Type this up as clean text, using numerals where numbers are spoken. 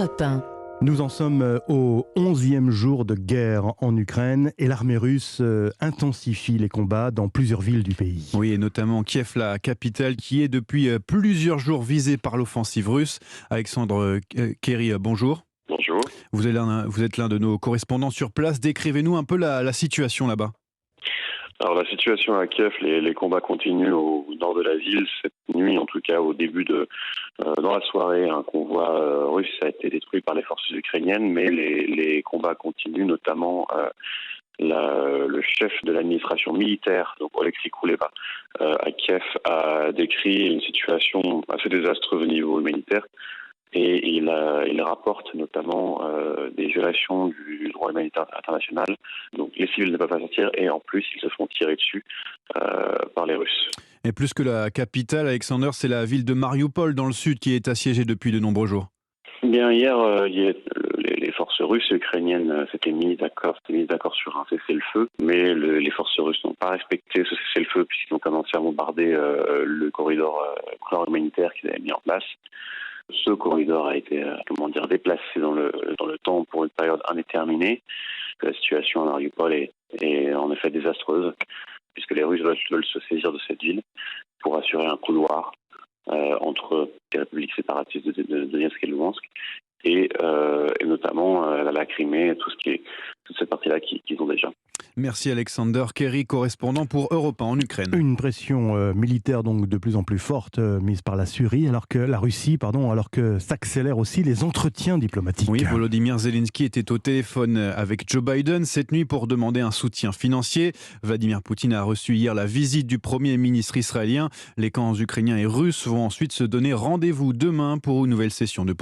Europe 1. Nous en sommes au 11e jour de guerre en Ukraine et l'armée russe intensifie les combats dans plusieurs villes du pays. Oui, et notamment Kiev, la capitale, qui est depuis plusieurs jours visée par l'offensive russe. Alexandre Kerry, bonjour. Bonjour. Vous êtes l'un de nos correspondants sur place. Décrivez-nous un peu la situation là-bas. Alors la situation à Kiev, les combats continuent au nord de la ville. Cette nuit, en tout cas au début dans la soirée, un convoi russe a été détruit par les forces ukrainiennes, mais les combats continuent, notamment le chef de l'administration militaire, donc Oleksiy Kuleba, à Kiev, a décrit une situation assez désastreuse au niveau humanitaire. Et il rapporte notamment des violations du droit humanitaire international. Donc les civils ne peuvent pas sortir et en plus ils se font tirer dessus par les Russes. Et plus que la capitale, Alexander, c'est la ville de Mariupol dans le sud qui est assiégée depuis de nombreux jours. Bien hier, les forces russes et ukrainiennes s'étaient mis d'accord sur un cessez-le-feu, mais les forces russes n'ont pas respecté ce cessez-le-feu puisqu'ils ont commencé à bombarder le corridor humanitaire qu'ils avaient mis en place. Ce corridor a été déplacé dans le temps pour une période indéterminée. La situation à Mariupol est en effet désastreuse, puisque les Russes veulent se saisir de cette ville pour assurer un couloir entre les républiques séparatistes de Donetsk et Luhansk et notamment la Crimée, toute cette partie-là qu'ils ont déjà. Merci Alexander Kerry, correspondant pour Europe 1 en Ukraine. Une pression militaire donc de plus en plus forte mise par la Russie, alors que s'accélèrent aussi les entretiens diplomatiques. Oui, Volodymyr Zelensky était au téléphone avec Joe Biden cette nuit pour demander un soutien financier. Vladimir Poutine a reçu hier la visite du Premier ministre israélien. Les camps ukrainiens et russes vont ensuite se donner rendez-vous demain pour une nouvelle session de pourparlers.